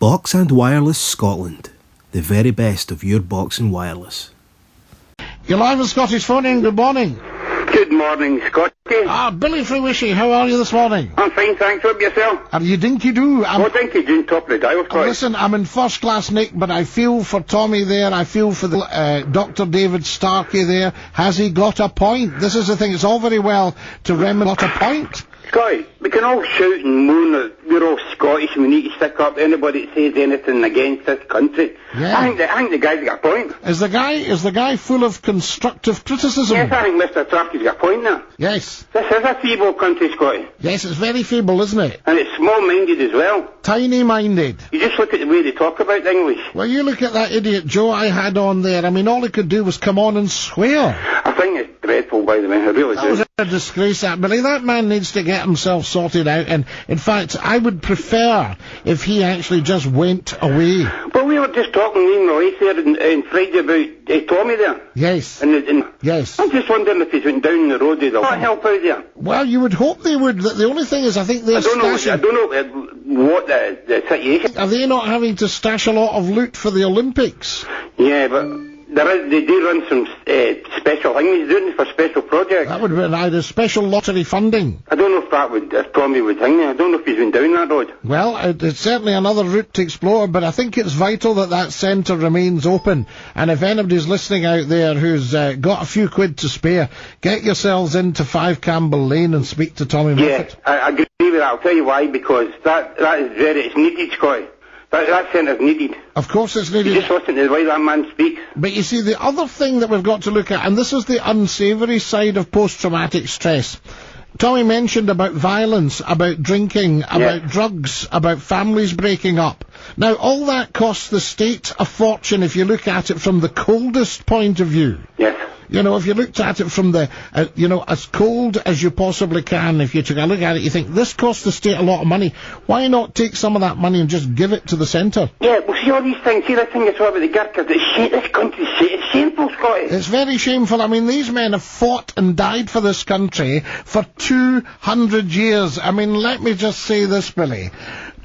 Box and Wireless Scotland, the very best of your box and wireless. You're live on Scottish Phoning, good morning. Good morning, Scotty. Billy from Wishy, how are you this morning? I'm fine, thanks. What about yourself? Are you dinky-doo? Dinky-doo, top of the dial, Scotty. Listen, I'm in first class nick, but I feel for Tommy there, I feel for the Dr. David Starkey there. Has he got a point? This is the thing, it's all very well to reminisce a point. Scotty, we can all shout and moan that we're all Scottish and we need to stick up to anybody that says anything against this country. Yeah. I think the guy's got a point. Is the guy full of constructive criticism? Yes, I think Mr. Starkey's got a point there. Yes. This is a feeble country, Scotty. Yes, it's very feeble, isn't it? And it's small-minded as well. Tiny-minded. You just look at the way they talk about the English. Well, you look at that idiot Joe I had on there. I mean, all he could do was come on and swear. I think it's dreadful, by the way. I really do. That was a disgrace, that, Billy. That man needs to get himself sorted out, and, in fact, I would prefer if he actually just went away. Well, we were just talking in Royce there and Friday about Tommy there. Yes. Yes. I'm just wondering if he's went down the road, they'll not help out there. Well, you would hope they would. The only thing is, I think they're stashing... I don't know what the situation... Are they not having to stash a lot of loot for the Olympics? Yeah, but... They do run some special things. He's doing it for special projects. That would be either special lottery funding. I don't know if Tommy would hang there. I don't know if he's been down that road. Well, it's certainly another route to explore, but I think it's vital that centre remains open. And if anybody's listening out there who's got a few quid to spare, get yourselves into 5 Campbell Lane and speak to Tommy Moffat. Yeah, I agree with that. I'll tell you why, because that is it's needed, Scotty. That centre's needed. Of course it's needed. You just listen to the way that man speaks. But you see, the other thing that we've got to look at, and this is the unsavoury side of post-traumatic stress. Tommy mentioned about violence, about drinking, about drugs, about families breaking up. Now, all that costs the state a fortune if you look at it from the coldest point of view. Yes. You know, if you looked at it from the, as cold as you possibly can, if you took a look at it, you think, this costs the state a lot of money. Why not take some of that money and just give it to the centre? Yeah, well, see all these things, see that thing you saw about the Gurkhas, this country's it's shameful, Scotty. It's very shameful. I mean, these men have fought and died for this country for 200 years. I mean, let me just say this, Billy.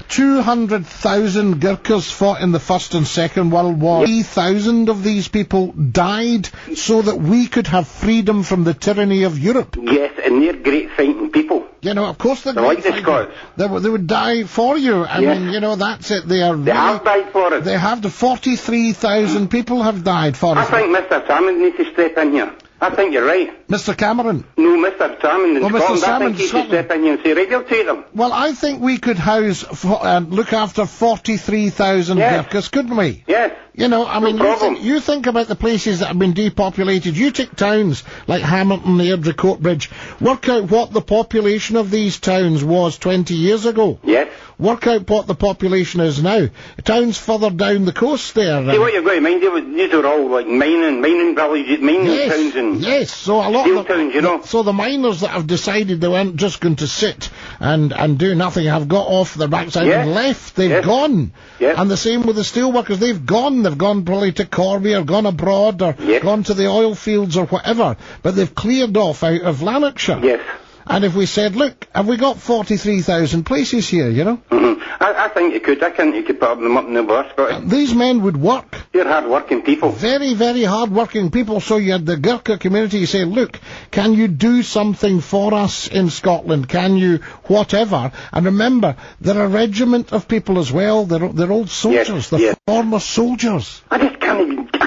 200,000 Gurkhas fought in the First and Second World War. 3,000 of these people died so that we could have freedom from the tyranny of Europe. Yes, and they're great fighting people. You know, of course they're great like the Scots. They would die for you. I mean, you know, that's it. They have died for it. They have 43,000 people have died for it. I think Mr. Salmon needs to step in here. I think you're right. Mr. Cameron? No, Mr. Salmon in Scotland. Mr. Salmon, I think he should step in here and say, right, I'll take them. Well, I think we could look after 43,000 Gurkhas, couldn't we? Yes. You know, I mean, you think about the places that have been depopulated. You take towns like Hamilton, Airdrie, Coatbridge. Work out what the population of these towns was 20 years ago. Yes. Work out what the population is now. Towns further down the coast there. See, what you've got in mind, these are all like mining villages, mining towns and so a lot of towns, you know. So the miners that have decided they weren't just going to sit and do nothing have got off their backside and left. They've gone. Yes. And the same with the steel workers. They've gone. They've gone probably to Corby or gone abroad or gone to the oil fields or whatever. But they've cleared off out of Lanarkshire. Yes. And if we said, look, have we got 43,000 places here, you know? Mm-hmm. I think you could. I think you could put them up in the bar, Scotty. These men would work. They're hard-working people. Very, very hard-working people. So you had the Gurkha community say, look, can you do something for us in Scotland? Can you whatever? And remember, they're a regiment of people as well. They're old soldiers. They're former soldiers. I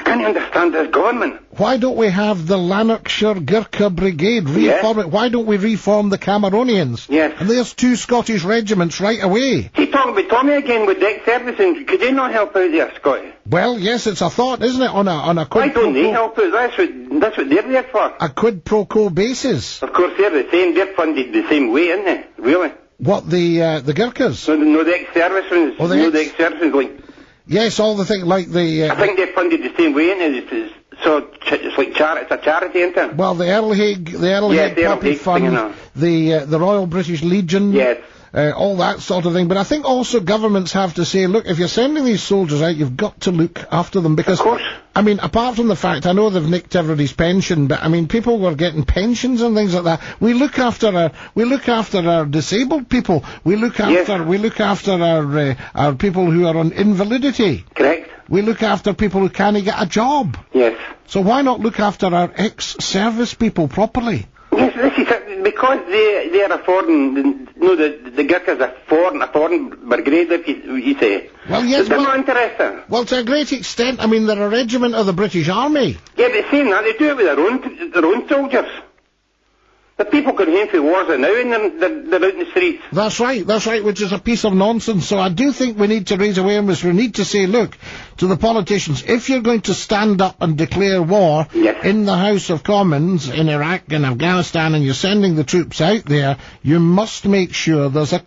can't understand this government. Why don't we have the Lanarkshire Gurkha Brigade reform it? Why don't we reform the Cameronians? Yes. And there's 2 Scottish regiments right away. Keep talking about Tommy again with deck servicing. Could they not help out there, Scotty? Well, yes, it's a thought, isn't it? On a quid Why don't they help out? That's what they're there for. A quid pro quo basis. Of course, they're the same. They're funded the same way, isn't they? Really? What, the Gurkhas? No, the ex-service ones. Oh, the ex-service ones, like... Yes, all the things like the... I think they're funded the same way, isn't it? So it's like it's a charity, isn't it? Well, the Earl Haig Poppy Fund, the Royal British Legion. Yes. all that sort of thing. But I think also governments have to say, look, if you're sending these soldiers out, you've got to look after them, because, Of course. I mean, apart from the fact, I know they've nicked everybody's pension, but I mean, people were getting pensions and things like that. We look after our disabled people. We look after our people who are on invalidity. Correct. We look after people who can't get a job. Yes. So why not look after our ex-service people properly? Yes, this is it, because they are affording, the Gurkhas are affording brigade, if you say. Well, yes, They're not interested. Well, to a great extent, I mean, they're a regiment of the British Army. Yeah, but saying that, they do it with their own soldiers. The people could head for wars now, and they're out in the streets. That's right, which is a piece of nonsense. So I do think we need to raise awareness. We need to say, look, to the politicians, if you're going to stand up and declare war Yes. in the House of Commons in Iraq and Afghanistan, and you're sending the troops out there, you must make sure there's a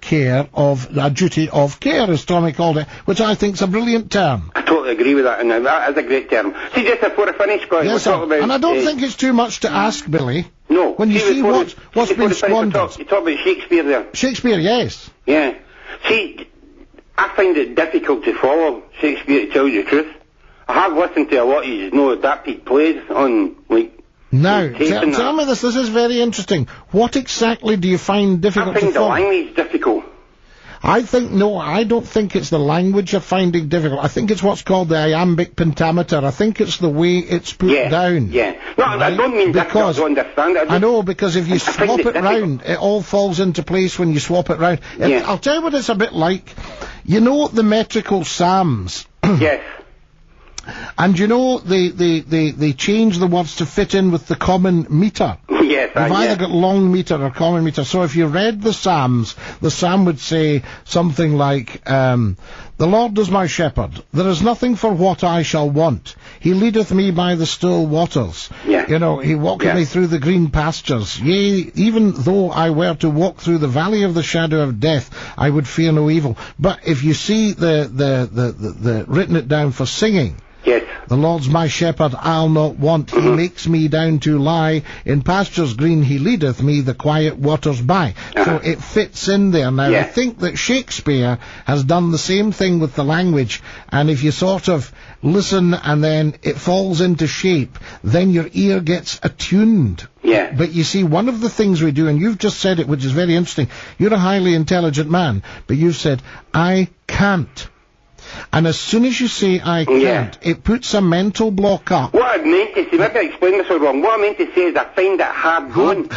duty of care, as Tommy called it, which I think's a brilliant term. I totally agree with that, and that is a great term. See, just before I finish, Scott, Yes, we'll sir. talk about... And I don't think it's too much to ask, Billy. No. When you see what's been squandered. You talk about Shakespeare there. Shakespeare, yes. Yeah. See, I find it difficult to follow Shakespeare, to tell you the truth. I have listened to a lot of his adapted plays on, like... Now, tape and tell me this is very interesting. What exactly do you find difficult I to find the follow? language difficult. I don't think it's the language you're finding difficult. I think it's what's called the iambic pentameter. I think it's the way it's put down. Yeah. No, right? I don't mean difficult to understand it. I know, because if you I find swap it it difficult. round, it all falls into place when you swap it round. Yeah. I'll tell you what it's a bit like. You know the metrical psalms? Yes. And you know they change the words to fit in with the common meter. Yes, You've either got long meter or common meter. So if you read the Psalms, the Psalm would say something like, the Lord is my shepherd. There is nothing for what I shall want. He leadeth me by the still waters. Yeah. You know, he walketh me through the green pastures. Yea, even though I were to walk through the valley of the shadow of death, I would fear no evil. But if you see the written it down for singing, Yes. the Lord's my shepherd, I'll not want. He makes me down to lie. In pastures green he leadeth me, the quiet waters by. So it fits in there. Now, I think that Shakespeare has done the same thing with the language. And if you sort of listen and then it falls into shape, then your ear gets attuned. Yeah. But you see, one of the things we do, and you've just said it, which is very interesting, you're a highly intelligent man, but you've said, I can't. And as soon as you say I can't, it puts a mental block up. What I meant to say, maybe I explained this all wrong. What I meant to say is I find it hard going.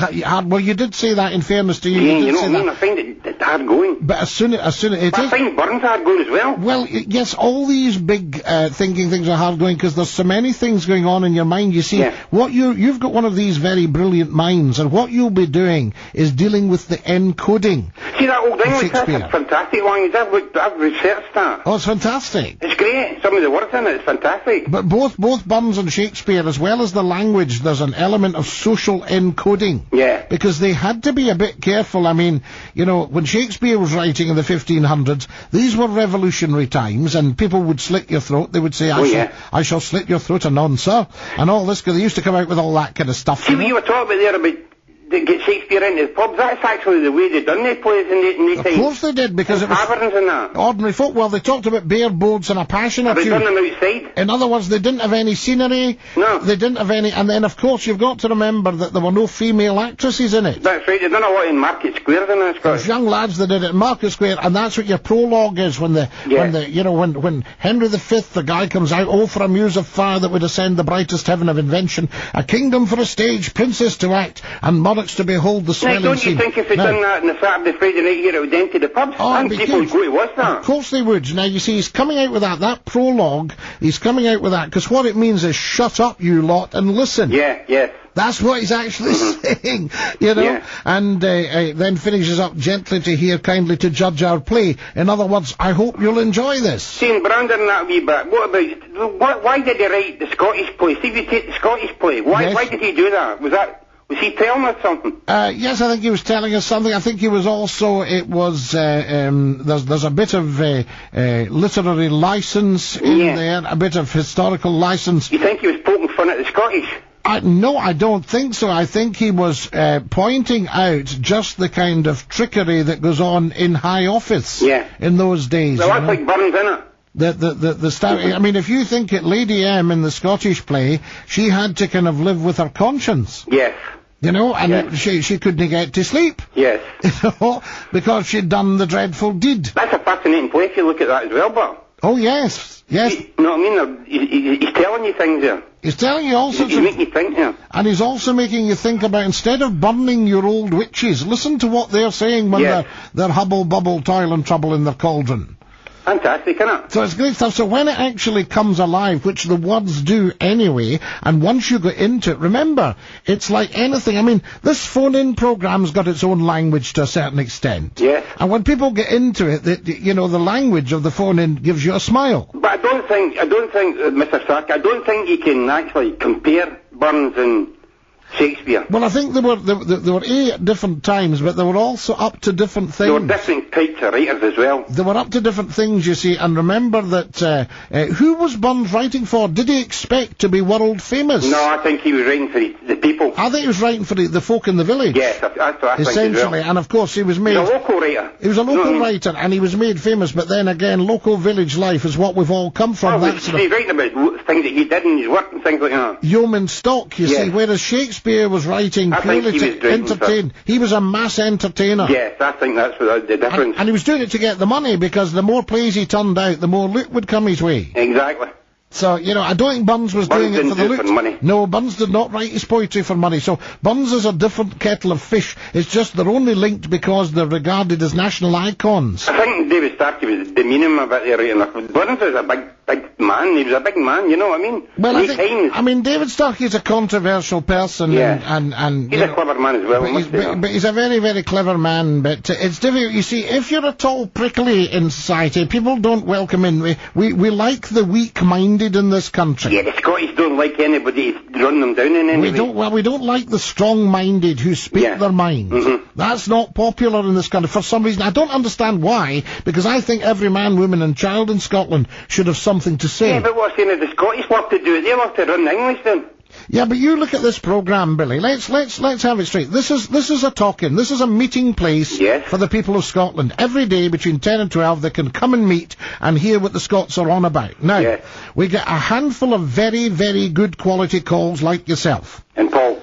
Well, you did say that in fairness to you. Yeah, you you know what I mean? that. I find it hard going. But as soon as it I is. find Burns hard going as well. Well, yes, all these big thinking things are hard going because there's so many things going on in your mind. You see, what you've got one of these very brilliant minds, and what you'll be doing is dealing with the encoding. See that old English? That's Shakespeare. a fantastic language. I've researched that. Oh, it's fantastic. It's great. Some of the words in it is fantastic. But both Burns and Shakespeare, as well as the language, there's an element of social encoding. Yeah. Because they had to be a bit careful. I mean, you know, when Shakespeare was writing in the 1500s, these were revolutionary times, and people would slit your throat. They would say, I shall slit your throat anon, sir, and all this, because they used to come out with all that kind of stuff. See what you were talking about there about to get Shakespeare into the pubs? That's actually the way they done their plays in the time. Of course they did, because it was taverns and that. ordinary folk. Well, they talked about bare boards and a passion or They two. done them outside. In other words, they didn't have any scenery. No. They didn't have any. And then, of course, you've got to remember that there were no female actresses in it. That's right. They done a lot in Market Square in that, There's Scott. young lads that did it in Market Square, and that's what your prologue is when when Henry V, the guy comes out, oh, for a muse of fire that would ascend the brightest heaven of invention, a kingdom for a stage, princes to act, and monarchs to behold the Now, swelling don't you scene. think if they'd done that on the Saturday, Friday night here, it would empty the pubs? Oh, and it'd be people huge. would go to watch that. Of course they would. Now, you see, he's coming out with that prologue, he's coming out with that, because what it means is, shut up, you lot, and listen. Yeah, yes. That's what he's actually saying, you know, Yeah. and then finishes up gently to hear, kindly to judge our play. In other words, I hope you'll enjoy this. Seeing Brandon that wee bit, what about, why did he write the Scottish play? See if you take the Scottish play, why did he do that? Was he telling us something? Yes, I think he was telling us something. I think he was also, there's a bit of literary license in there, a bit of historical license. You think he was poking fun at the Scottish? No, I don't think so. I think he was pointing out just the kind of trickery that goes on in high office in those days. Well, that's like Burns, isn't it? The stuff. I mean, if you think it, Lady M in the Scottish play, she had to kind of live with her conscience. Yes. You know, and she couldn't get to sleep. Yes. You know, because she'd done the dreadful deed. That's a fascinating play if you look at that as well, but... Oh, yes. Yes. You know what I mean? He's telling you things there. He's telling you all sorts He's of... making you think, yeah. And he's also making you think about, instead of burning your old witches, listen to what they're saying when they're hubble, bubble, toil and trouble in their cauldron. Fantastic, isn't it? So it's great stuff. So when it actually comes alive, which the words do anyway, and once you get into it, remember, it's like anything. I mean, this phone-in program's got its own language to a certain extent. Yes. And when people get into it, the language of the phone-in gives you a smile. But I don't think, Mr. Sark, I don't think you can actually compare Burns and Shakespeare. Well, I think they were at different times, but they were also up to different things. They were different types of writers as well. They were up to different things, you see, and remember that, who was Burns writing for? Did he expect to be world famous? No, I think he was writing for the people. I think he was writing for the folk in the village. Yes, that's what I think essentially, as well. and of course he was made... He was a local writer. He was a local writer, and he was made famous, but then again, local village life is what we've all come from. Well, he's writing about things that he did in his work and things like that. Yeoman stock, you see, whereas Shakespeare was writing purely to entertain. He was a mass entertainer. Yes, I think that's the difference. And he was doing it to get the money, because the more plays he turned out, the more loot would come his way. Exactly. So, you know, I don't think Burns was doing it for the loot. For money. No, Burns did not write his poetry for money. So, Burns is a different kettle of fish. It's just they're only linked because they're regarded as national icons. I think David Starkey was demeaning him a bit there. Burns was a big man. He was a big man, you know what I mean? Well, I mean, David Starkey is a controversial person. And he's a clever man as well. But he's a very, very clever man. But it's difficult. You see, if you're at all prickly in society, people don't welcome in. We like the weak-minded in this country. Yeah, the Scottish don't like anybody running them down in any way. We don't like the strong-minded who speak their mind. That's not popular in this country for some reason. I don't understand why, because I think every man, woman and child in Scotland should have something to say. Yeah, but what's saying is the Scottish love to do it. They love to run the English then. Yeah, but you look at this programme, Billy. Let's have it straight. This is a talk-in. This is a meeting place for the people of Scotland. Every day between 10 and 12 they can come and meet and hear what the Scots are on about. Now, we get a handful of very, very good quality calls like yourself. And Paul.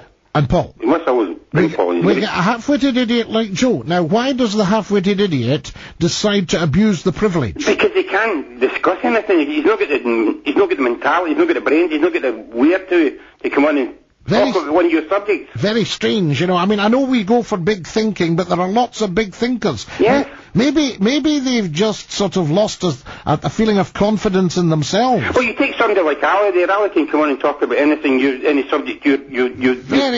You must always bring Paul. We get a half-witted idiot like Joe. Now, why does the half-witted idiot decide to abuse the privilege? Because he can't discuss anything. He's not got the mentality, he's not got the brains, he's not got the where to come on and talk about one of your subjects. Very strange, you know. I mean, I know we go for big thinking, but there are lots of big thinkers. Yes. Maybe they've just sort of lost a feeling of confidence in themselves. Well, you take somebody like Ali there. Ali can come on and talk about anything, any subject you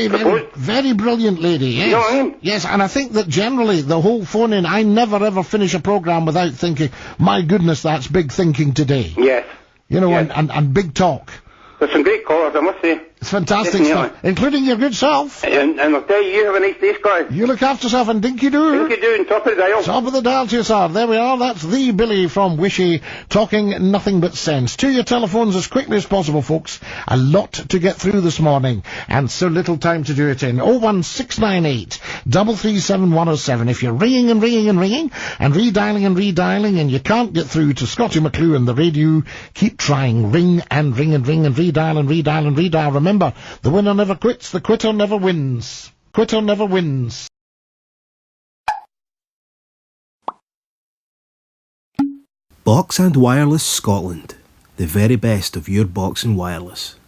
propose. Very brilliant lady, yes. You know what I mean? Yes, and I think that generally the whole phone-in, I never ever finish a programme without thinking, my goodness, that's big thinking today. Yes. You know, and big talk. There's some great callers, I must say. It's fantastic stuff, including your good self. And I'll tell you, have a nice day, Scotty. You look after yourself, and dinky-doo. Dinky-doo, and top of the dial. Top of the dial to you, sir. There we are. That's the Billy from Wishy, talking nothing but sense. To your telephones as quickly as possible, folks. A lot to get through this morning, and so little time to do it in. 01698 337 107. If you're ringing and ringing and ringing, and redialing, and you can't get through to Scottie McClue and the radio, keep trying. Ring and ring and ring and redial and redial and redial. Remember, the winner never quits, the quitter never wins. Quitter never wins. Box and Wireless Scotland. The very best of your box and wireless.